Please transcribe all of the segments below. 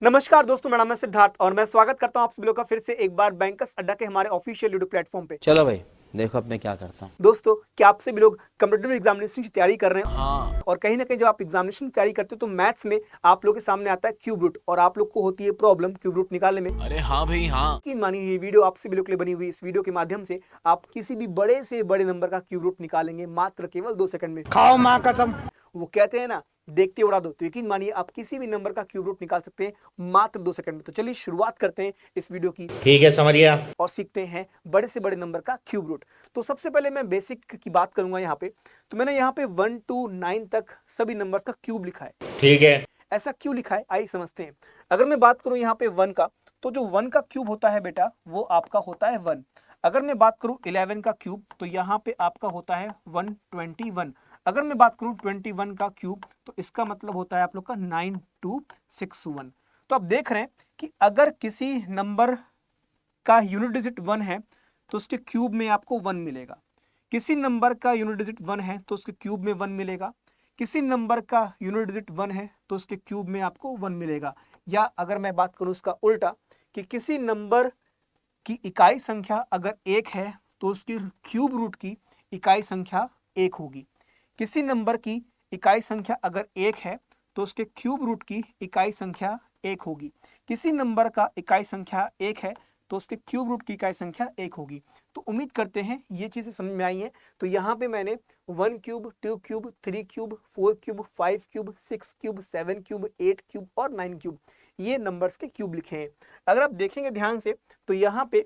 नमस्कार दोस्तों, मेरा नाम है सिद्धार्थ और मैं स्वागत करता हूं आप सभी लोगों का फिर से एक बार बैंकर्स अड्डा के हमारे ऑफिशियल यूट्यूब प्लेटफॉर्म पे। चलो भाई, देखो अब मैं क्या करता हूँ। दोस्तों, क्या आप सभी लोग कॉम्पिटिटिव एग्जामिनेशन की तैयारी कर रहे हैं? हाँ। और कहीं ना कहीं जब आप एग्जामिनेशन की तैयारी करते हो तो मैथ्स में आप लोग के सामने आता है क्यूब रूट और आप लोग को होती है प्रॉब्लम क्यूब रूट निकालने में। अरे हाँ भाई हाँ। यकीन मानिए ये वीडियो आप सभी लोग के लिए बनी हुई। इस वीडियो के माध्यम से आप किसी भी बड़े से बड़े नंबर का क्यूब रूट निकालेंगे मात्र केवल 2 सेकंड में। खाओ माँ कसम। वो कहते हैं ना, देखते उड़ा दो। तो यकीन मानिए आप किसी भी नंबर का क्यूब रूट निकाल सकते हैं मात्र 2 सेकंड में। तो चलिए शुरुआत करते हैं इस वीडियो की ठीक है, समझ गया। और सीखते हैं बड़े से बड़े नंबर का क्यूब रूट। तो सबसे पहले मैं बेसिक की बात करूंगा यहाँ पे। तो मैंने यहाँ पे 1 to 9 तक सभी नंबर्स का क्यूब लिखा है। ठीक है। ऐसा क्यों लिखा है आइए समझते हैं। अगर मैं बात करूं यहाँ पे 1 का, तो जो 1 का क्यूब होता है बेटा वो आपका होता है 1। अगर मैं बात करूं 11 का क्यूब तो यहाँ पे आपका होता है 121। अगर मैं बात करूं 21 का क्यूब तो इसका मतलब होता है आप लोग का 9261। तो आप देख रहे हैं कि अगर किसी नंबर का यूनिट डिजिट 1 है तो उसके क्यूब में आपको 1 मिलेगा। किसी नंबर का यूनिट डिजिट 1 है तो उसके क्यूब में 1 मिलेगा। किसी नंबर का यूनिट डिजिट 1 है तो उसके क्यूब में आपको 1 मिलेगा। या अगर मैं बात करूं उसका उल्टा कि किसी नंबर की इकाई संख्या अगर 1 है तो उसकी क्यूब रूट की इकाई संख्या 1 होगी। किसी नंबर की इकाई संख्या अगर 1 है तो उसके क्यूब रूट की इकाई संख्या 1 होगी। किसी नंबर का इकाई संख्या 1 है तो उसके क्यूब रूट की इकाई संख्या 1 होगी। तो उम्मीद करते हैं ये चीजें समझ में आई हैं। तो यहाँ पे मैंने 1 cube, 2 cube, 3 cube, 4 cube, 5 cube, 6 cube, 7 cube, 8 cube और 9 क्यूब ये नंबर्स के क्यूब लिखे हैं। अगर आप देखेंगे ध्यान से तो यहाँ पे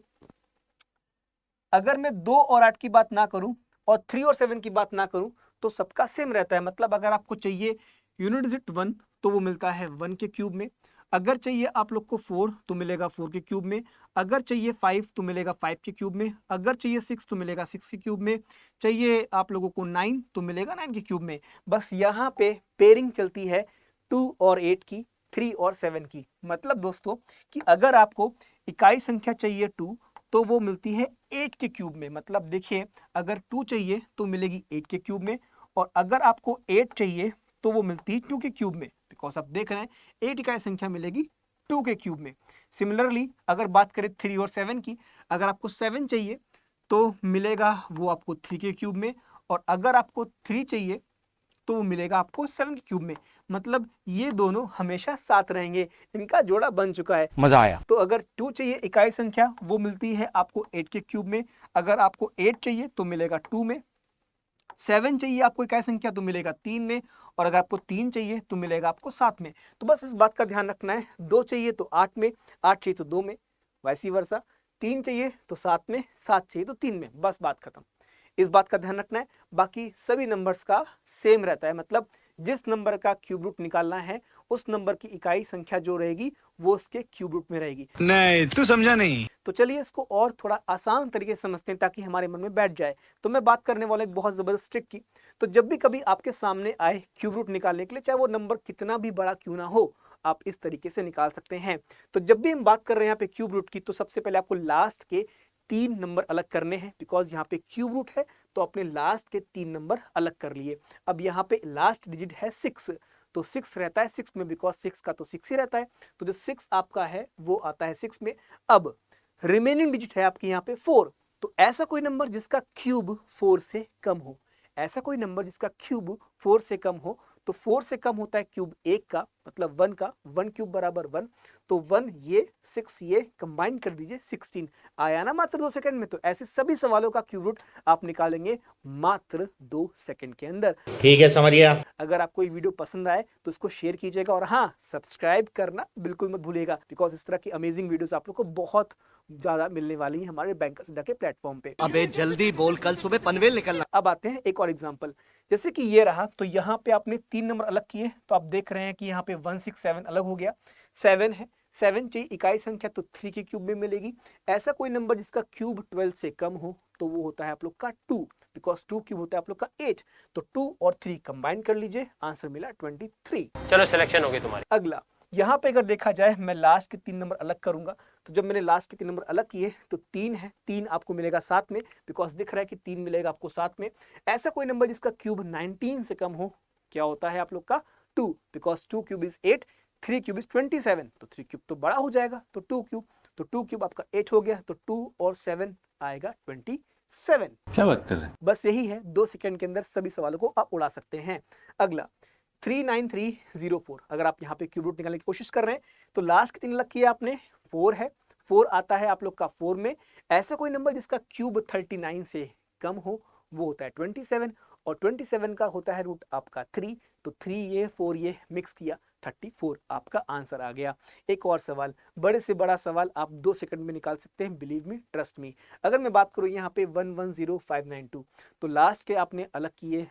अगर मैं 2 और 8 की बात ना करूं और 3 और 7 की बात ना करूं तो सबका सेम रहता है। मतलब अगर आपको चाहिए यूनिट डिजिट 1 तो वो मिलता है 1 के क्यूब में। अगर चाहिए आप लोग को 4 तो मिलेगा 4 के क्यूब में। अगर चाहिए 5 तो मिलेगा 5 के क्यूब में। अगर चाहिए 6 तो मिलेगा 6 के क्यूब में। चाहिए आप लोगों को 9 तो मिलेगा 9 के क्यूब में। बस यहाँ पे पेयरिंग चलती है 2 और 8 की, 3 और 7 की। मतलब दोस्तों कि अगर आपको इकाई संख्या चाहिए 2 तो वो मिलती है 8 के क्यूब में। मतलब देखिए अगर 2 चाहिए तो मिलेगी 8 के क्यूब में और अगर आपको 8 चाहिए तो वो मिलती है 2 के क्यूब में। बिकॉज आप देख रहे हैं 8 इकाई संख्या मिलेगी 2 के क्यूब में। सिमिलरली अगर बात करें 3 और 7 की, अगर आपको 7 चाहिए तो मिलेगा वो आपको 3 के क्यूब में और अगर आपको 3 चाहिए तो वो मिलेगा आपको 7 के क्यूब में। मतलब ये दोनों हमेशा साथ रहेंगे, इनका जोड़ा बन चुका है। मजा आया। तो अगर 2 चाहिए इकाई संख्या वो मिलती है आपको 8 के क्यूब में। अगर आपको 8 चाहिए तो मिलेगा 2 में। 7 चाहिए आपको इकाई संख्या तो मिलेगा 3 में और अगर आपको 3 चाहिए तो मिलेगा आपको 7 में। तो बस इस बात का ध्यान रखना है, 2 चाहिए तो 8 में, 8 चाहिए तो 2 में, वैसी वर्सा। 3 चाहिए तो 7 में, 7 चाहिए तो 3 में, बस बात खत्म। इस बात का ध्यान रखना है। बाकी सभी नंबर्स का सेम रहता है। मतलब जिस नंबर का क्यूब रूट निकालना है उस नंबर की इकाई संख्या जो रहेगी वो उसके क्यूब रूट में रहेगी। नहीं, तू समझा नहीं। तो चलिए इसको और थोड़ा आसान तरीके से समझते हैं ताकि हमारे मन में बैठ जाए। तो मैं बात करने वाला एक बहुत जबरदस्त ट्रिक की। तो जब भी कभी आपके सामने आए क्यूब रूट निकालने के लिए, चाहे वो नंबर कितना भी बड़ा क्यों ना हो, आप इस तरीके से निकाल सकते हैं। तो जब भी हम बात कर रहे हैं यहाँ पे क्यूब रूट की तो सबसे पहले आपको लास्ट के 3 नंबर अलग करने हैं। बिकॉज यहाँ पे क्यूब रूट है तो अपने लास्ट के 3 नंबर अलग कर लिए। अब यहाँ पे लास्ट डिजिट है 6 तो 6 रहता है 6 में, बिकॉज 6 का तो 6 ही रहता है। तो जो 6 आपका है वो आता है 6 में। अब रिमेनिंग डिजिट है आपकी यहाँ पे 4। तो ऐसा कोई नंबर जिसका क्यूब 4 से कम हो, ऐसा कोई नंबर जिसका क्यूब 4 से कम हो, तो 4 से कम होता है क्यूब 1 का, मतलब 1 का। 1 क्यूब बराबर 1, तो 1 ये 6 ये कंबाइन कर दीजिए 16। आया ना मात्र 2 सेकंड में। तो ऐसे सभी सवालों का क्यूब रूट आप निकालेंगे मात्र 2 सेकंड के अंदर। ठीक है, समझ गया। अगर आपको ये वीडियो पसंद आए तो इसको शेयर कीजिएगा और हाँ, सब्सक्राइब करना बिल्कुल मत भूलिएगा। बिकॉज इस तरह की अमेजिंग वीडियोस आप लोग को बहुत ज्यादा मिलने वाली है हमारे बैंकर्स अड्डा के प्लेटफॉर्म पे। अबे जल्दी बोल, कल सुबह पनवेल निकलना। अब आते हैं एक और एग्जांपल। जैसे कि ये रहा, तो यहाँ पे आपने 3 नंबर अलग किए तो आप देख रहे हैं कि यहाँ पे 167 अलग हो गया। 7 है, 7 चाहिए इकाई संख्या तो 3 के क्यूब में मिलेगी। ऐसा कोई नंबर जिसका क्यूब 12 से कम हो तो वो होता है आप लोग का 2। बिकॉज 2 क्यूब होता है आप लोग का 8। तो 2 और 3 कंबाइन कर लीजिए, आंसर मिला 23। चलो सिलेक्शन होगी तुम्हारी। अगला यहाँ पे अगर देखा जाए मैं लास्ट के 3 नंबर अलग करूंगा। तो जब मैंने लास्ट के 3 नंबर अलग किए तो 3 है, 3 आपको मिलेगा 7 में। बिकॉज दिख रहा है कि 3 मिलेगा आपको 7 में। ऐसा कोई नंबर जिसका क्यूब 19 से कम हो क्या होता है आप लोग का 2। Because 2 cube is 8, 3 cube is 27, तो 3 क्यूब तो बड़ा हो जाएगा, तो 2 क्यूब, तो 2 क्यूब आपका 8 हो गया, तो 2 और 7 आएगा 27। क्या बात कर रहे हैं? बस यही है, 2 सेकंड के अंदर सभी सवालों को आप उड़ा सकते हैं। अगला 39304, अगर आप यहाँ पे क्यूब रूट निकालने की कोशिश कर रहे हैं तो लास्ट कितनी लग किया आपने, 4 है, 4 आता है आप लोग का 4 में। ऐसा कोई नंबर जिसका क्यूब 39 से कम हो वो होता है 27, और 27 का होता है रूट आपका 3, तो 3 ये 4 ये मिक्स किया 34, आपका आंसर आ गया। एक और सवाल, बड़े से बड़ा सवाल आप 2 सेकंड में निकाल सकते हैं, बिलीव मी, ट्रस्ट मी। अगर मैं बात करूं यहाँ पे 110592, तो लास्ट के आपने अलग किए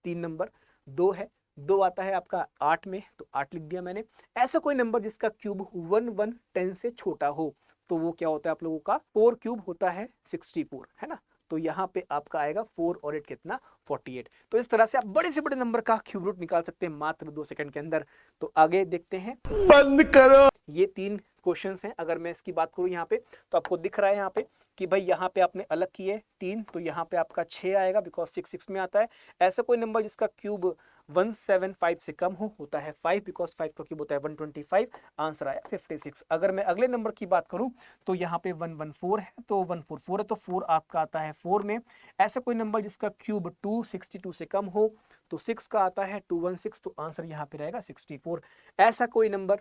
3 नंबर, 2 है, 2 आता है आपका 8 में, तो 8 लिख दिया मैंने। ऐसा कोई नंबर जिसका क्यूब 1110 से छोटा हो तो वो क्या होता है आप लोगों का, 4 क्यूब होता है 64, है ना। तो यहाँ पे आपका आएगा 4 और 8 कितना, 48। तो इस तरह से आप बड़े से बड़े नंबर का क्यूब रूट निकाल सकते हैं मात्र 2 सेकंड के अंदर। तो आगे देखते हैं, बंद करो। ये 3 क्वेश्चंस हैं। अगर मैं इसकी बात करूं यहाँ पे तो आपको दिख रहा है यहाँ पे कि भाई यहाँ पे आपने अलग किए 3, तो यहाँ पे आपका 6 आएगा, बिकॉज 6 में आता है। ऐसा कोई नंबर जिसका क्यूब 175 से कम हो होता है 5, बिकॉज 5 का क्यूब होता है 125, आंसर आया 56। अगर मैं अगले नंबर की बात करूं तो यहाँ पे 114 है, तो 144 है, तो 4 आपका आता है 4 में। ऐसा कोई नंबर जिसका क्यूब 262 से कम हो तो 6 का आता है 216, तो आंसर यहाँ पे रहेगा 64। ऐसा कोई नंबर,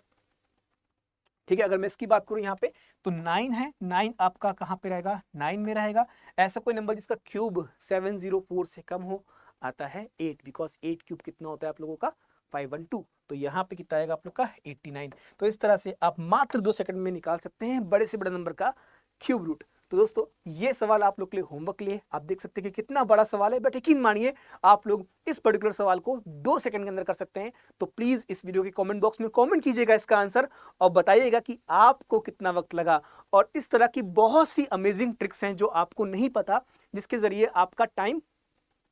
ठीक है, अगर मैं इसकी बात करूं यहाँ पे तो 9 है, 9 आपका कहाँ पे रहेगा, 9 में रहेगा। ऐसा कोई नंबर जिसका क्यूब 704 से कम हो आता है 8, बिकॉज 8 क्यूब कितना होता है आप लोगों का, 512, तो यहाँ पे कितना आएगा आप लोग का 89। तो इस तरह से आप मात्र 2 सेकंड में निकाल सकते हैं बड़े से बड़े नंबर का क्यूब रूट। तो दोस्तों ये सवाल आप लोग के लिए होमवर्क के लिए, आप देख सकते हैं कि कितना बड़ा सवाल है, बट यकीन मानिए आप लोग इस पर्टिकुलर सवाल को 2 सेकंड के अंदर कर सकते हैं। तो प्लीज इस वीडियो के कमेंट बॉक्स में कमेंट कीजिएगा इसका आंसर और बताइएगा कि आपको कितना वक्त लगा। और इस तरह की बहुत सी अमेजिंग ट्रिक्स हैं जो आपको नहीं पता, जिसके जरिए आपका टाइम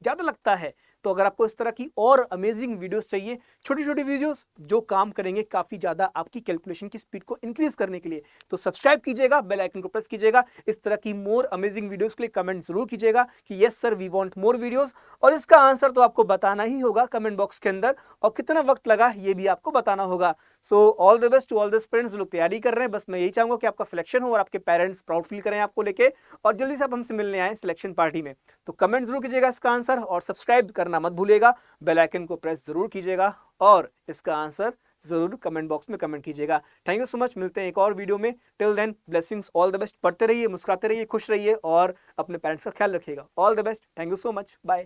ज्यादा लगता है। तो अगर आपको इस तरह की और अमेजिंग वीडियोस चाहिए, छोटी छोटी वीडियोस जो काम करेंगे काफी ज्यादा आपकी कैलकुलेशन की स्पीड को इंक्रीज करने के लिए, तो सब्सक्राइब कीजिएगा, बेल आइकन को प्रेस कीजिएगा। इस तरह की मोर अमेजिंग वीडियोस के लिए कमेंट जरूर कीजिएगा कि yes sir we want more videos, और इसका आंसर तो आपको बताना ही होगा कमेंट बॉक्स के अंदर, और कितना वक्त लगा ये भी आपको बताना होगा। So all the best to all the friends जो लोग तैयारी कर रहे हैं। बस मैं यही चाहूंगा कि आपका सिलेक्शन हो और आपके पेरेंट्स प्राउड फील करें आपको लेके, और जल्दी से आप हमसे मिलने आए सिलेक्शन पार्टी में। तो कमेंट जरूर कीजिएगा इसका आंसर, और सब्सक्राइब करना मत भूलिएगा, बेल आइकन को प्रेस जरूर कीजिएगा, और इसका आंसर जरूर कमेंट बॉक्स में कमेंट कीजिएगा। थैंक यू सो मच, मिलते हैं एक और वीडियो में। Till then blessings, all the best. पढ़ते रहिए, मुस्कुराते रहिए, खुश रहिए और अपने पेरेंट्स का ख्याल रखिएगा। All the best, thank you so much, bye.